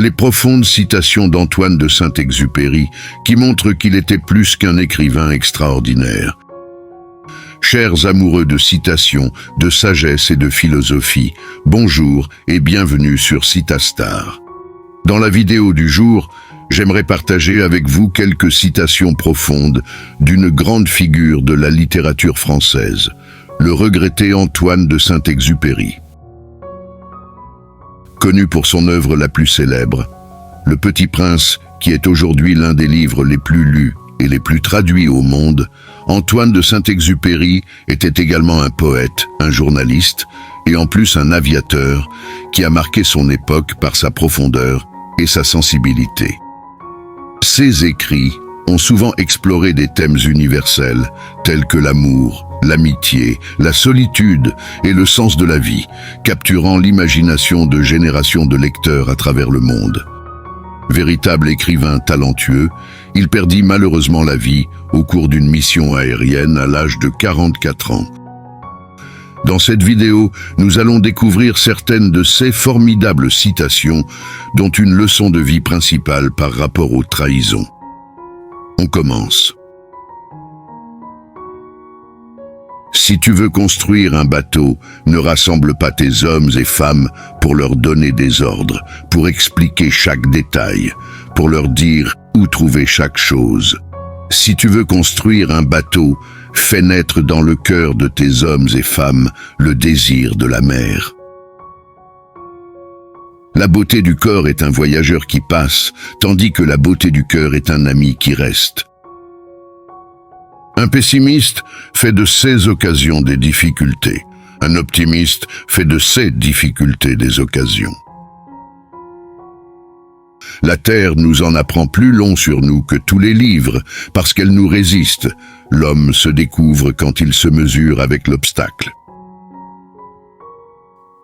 les profondes citations d'Antoine de Saint-Exupéry qui montrent qu'il était plus qu'un écrivain extraordinaire. Chers amoureux de citations, de sagesse et de philosophie, bonjour et bienvenue sur Citastar. Dans la vidéo du jour, j'aimerais partager avec vous quelques citations profondes d'une grande figure de la littérature française, le regretté Antoine de Saint-Exupéry. Connu pour son œuvre la plus célèbre, Le Petit Prince, qui est aujourd'hui l'un des livres les plus lus et les plus traduits au monde, Antoine de Saint-Exupéry était également un poète, un journaliste et en plus un aviateur qui a marqué son époque par sa profondeur et sa sensibilité. Ses écrits ont souvent exploré des thèmes universels tels que l'amour, l'amitié, la solitude et le sens de la vie, capturant l'imagination de générations de lecteurs à travers le monde. Véritable écrivain talentueux, il perdit malheureusement la vie au cours d'une mission aérienne à l'âge de 44 ans. Dans cette vidéo, nous allons découvrir certaines de ces formidables citations, dont une leçon de vie principale par rapport aux trahisons. On commence. Si tu veux construire un bateau, ne rassemble pas tes hommes et femmes pour leur donner des ordres, pour expliquer chaque détail, pour leur dire où trouver chaque chose. Si tu veux construire un bateau, fais naître dans le cœur de tes hommes et femmes le désir de la mer. La beauté du corps est un voyageur qui passe, tandis que la beauté du cœur est un ami qui reste. Un pessimiste fait de ses occasions des difficultés. Un optimiste fait de ses difficultés des occasions. La terre nous en apprend plus long sur nous que tous les livres, parce qu'elle nous résiste. L'homme se découvre quand il se mesure avec l'obstacle.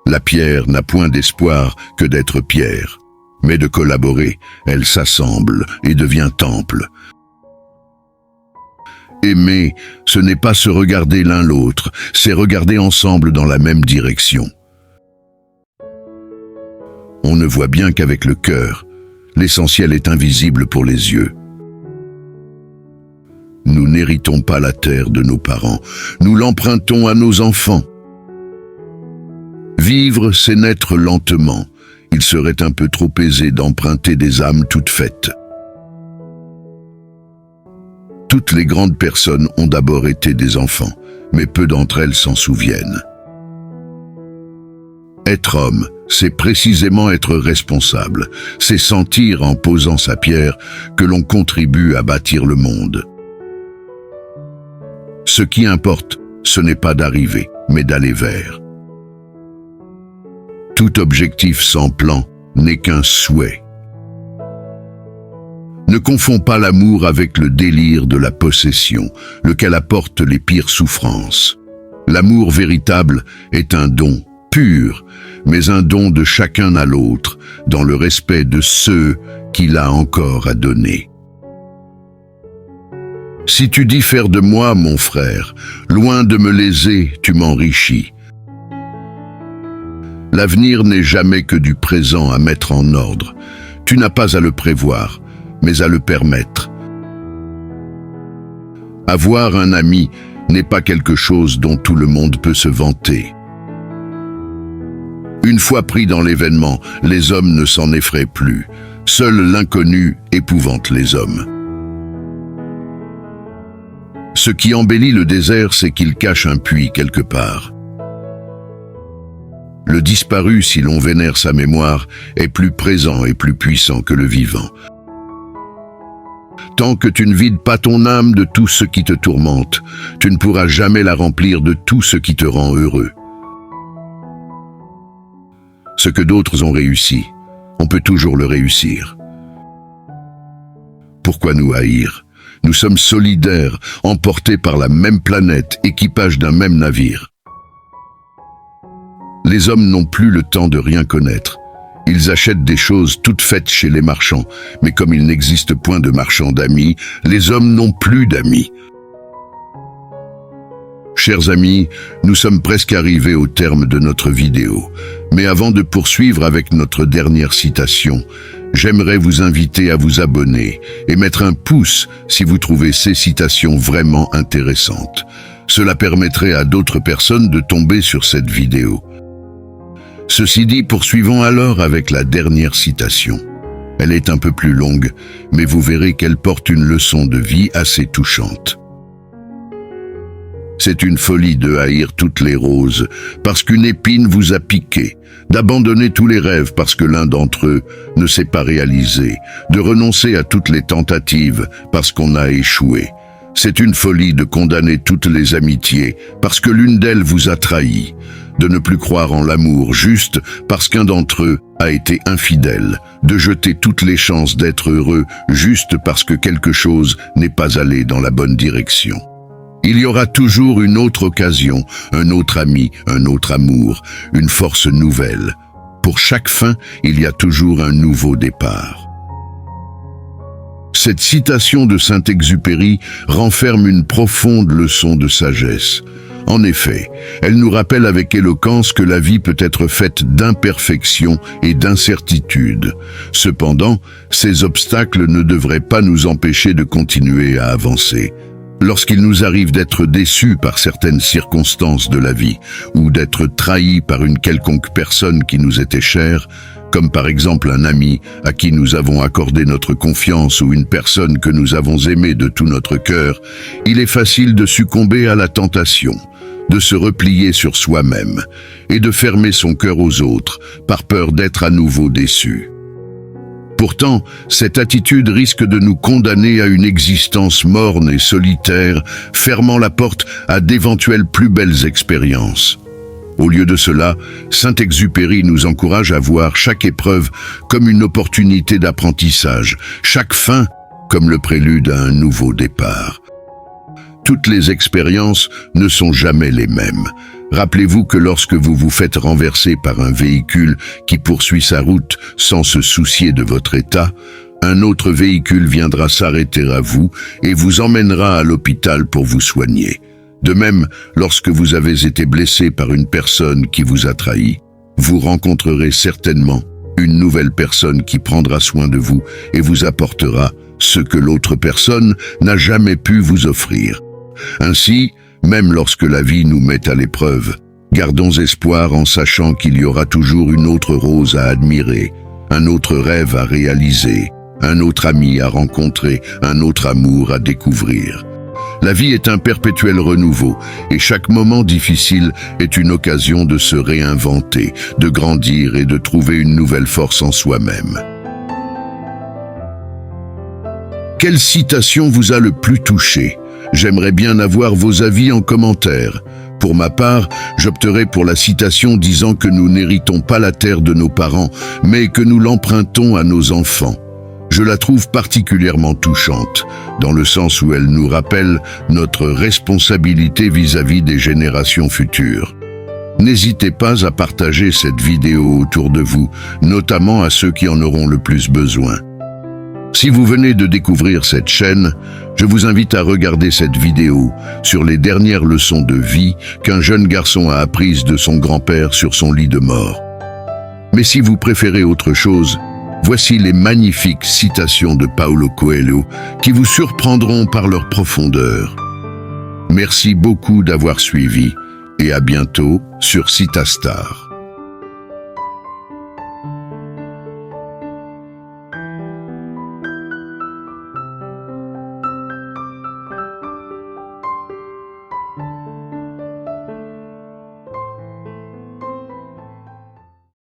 La pierre n'a point d'espoir que d'être pierre, mais de collaborer, elle s'assemble et devient temple. Aimer, ce n'est pas se regarder l'un l'autre, c'est regarder ensemble dans la même direction. On ne voit bien qu'avec le cœur, l'essentiel est invisible pour les yeux. Nous n'héritons pas la terre de nos parents, nous l'empruntons à nos enfants. Vivre, c'est naître lentement. Il serait un peu trop aisé d'emprunter des âmes toutes faites. Toutes les grandes personnes ont d'abord été des enfants, mais peu d'entre elles s'en souviennent. Être homme, c'est précisément être responsable, c'est sentir en posant sa pierre que l'on contribue à bâtir le monde. Ce qui importe, ce n'est pas d'arriver, mais d'aller vers. Tout objectif sans plan n'est qu'un souhait. Ne confonds pas l'amour avec le délire de la possession, lequel apporte les pires souffrances. L'amour véritable est un don pur, mais un don de chacun à l'autre, dans le respect de ceux qu'il a encore à donner. Si tu diffères de moi, mon frère, loin de me léser, tu m'enrichis. L'avenir n'est jamais que du présent à mettre en ordre. Tu n'as pas à le prévoir, mais à le permettre. Avoir un ami n'est pas quelque chose dont tout le monde peut se vanter. Une fois pris dans l'événement, les hommes ne s'en effraient plus. Seul l'inconnu épouvante les hommes. Ce qui embellit le désert, c'est qu'il cache un puits quelque part. Le disparu, si l'on vénère sa mémoire, est plus présent et plus puissant que le vivant. Tant que tu ne vides pas ton âme de tout ce qui te tourmente, tu ne pourras jamais la remplir de tout ce qui te rend heureux. Ce que d'autres ont réussi, on peut toujours le réussir. Pourquoi nous haïr? Nous sommes solidaires, emportés par la même planète, équipage d'un même navire. Les hommes n'ont plus le temps de rien connaître. Ils achètent des choses toutes faites chez les marchands, mais comme il n'existe point de marchands d'amis, les hommes n'ont plus d'amis. Chers amis, nous sommes presque arrivés au terme de notre vidéo. Mais avant de poursuivre avec notre dernière citation, J'aimerais vous inviter à vous abonner et mettre un pouce si vous trouvez ces citations vraiment intéressantes. Cela permettrait à d'autres personnes de tomber sur cette vidéo. Ceci dit, poursuivons alors avec la dernière citation. Elle est un peu plus longue, mais vous verrez qu'elle porte une leçon de vie assez touchante. C'est une folie de haïr toutes les roses, parce qu'une épine vous a piqué, d'abandonner tous les rêves parce que l'un d'entre eux ne s'est pas réalisé, de renoncer à toutes les tentatives parce qu'on a échoué. C'est une folie de condamner toutes les amitiés parce que l'une d'elles vous a trahi, de ne plus croire en l'amour juste parce qu'un d'entre eux a été infidèle, de jeter toutes les chances d'être heureux juste parce que quelque chose n'est pas allé dans la bonne direction. Il y aura toujours une autre occasion, un autre ami, un autre amour, une force nouvelle. Pour chaque fin, il y a toujours un nouveau départ. Cette citation de Saint-Exupéry renferme une profonde leçon de sagesse. En effet, elle nous rappelle avec éloquence que la vie peut être faite d'imperfections et d'incertitudes. Cependant, ces obstacles ne devraient pas nous empêcher de continuer à avancer. Lorsqu'il nous arrive d'être déçus par certaines circonstances de la vie, ou d'être trahis par une quelconque personne qui nous était chère, comme par exemple un ami à qui nous avons accordé notre confiance ou une personne que nous avons aimée de tout notre cœur, il est facile de succomber à la tentation, de se replier sur soi-même et de fermer son cœur aux autres par peur d'être à nouveau déçu. Pourtant, cette attitude risque de nous condamner à une existence morne et solitaire, fermant la porte à d'éventuelles plus belles expériences. Au lieu de cela, Saint-Exupéry nous encourage à voir chaque épreuve comme une opportunité d'apprentissage, chaque fin comme le prélude à un nouveau départ. Toutes les expériences ne sont jamais les mêmes. Rappelez-vous que lorsque vous vous faites renverser par un véhicule qui poursuit sa route sans se soucier de votre état, un autre véhicule viendra s'arrêter à vous et vous emmènera à l'hôpital pour vous soigner. De même, lorsque vous avez été blessé par une personne qui vous a trahi, vous rencontrerez certainement une nouvelle personne qui prendra soin de vous et vous apportera ce que l'autre personne n'a jamais pu vous offrir. Ainsi, même lorsque la vie nous met à l'épreuve, gardons espoir en sachant qu'il y aura toujours une autre rose à admirer, un autre rêve à réaliser, un autre ami à rencontrer, un autre amour à découvrir. La vie est un perpétuel renouveau et chaque moment difficile est une occasion de se réinventer, de grandir et de trouver une nouvelle force en soi-même. Quelle citation vous a le plus touché ? J'aimerais bien avoir vos avis en commentaire. Pour ma part, j'opterai pour la citation disant que nous n'héritons pas la terre de nos parents, mais que nous l'empruntons à nos enfants. Je la trouve particulièrement touchante, dans le sens où elle nous rappelle notre responsabilité vis-à-vis des générations futures. N'hésitez pas à partager cette vidéo autour de vous, notamment à ceux qui en auront le plus besoin. Si vous venez de découvrir cette chaîne, je vous invite à regarder cette vidéo sur les dernières leçons de vie qu'un jeune garçon a apprises de son grand-père sur son lit de mort. Mais si vous préférez autre chose, voici les magnifiques citations de Paulo Coelho qui vous surprendront par leur profondeur. Merci beaucoup d'avoir suivi et à bientôt sur Citastar.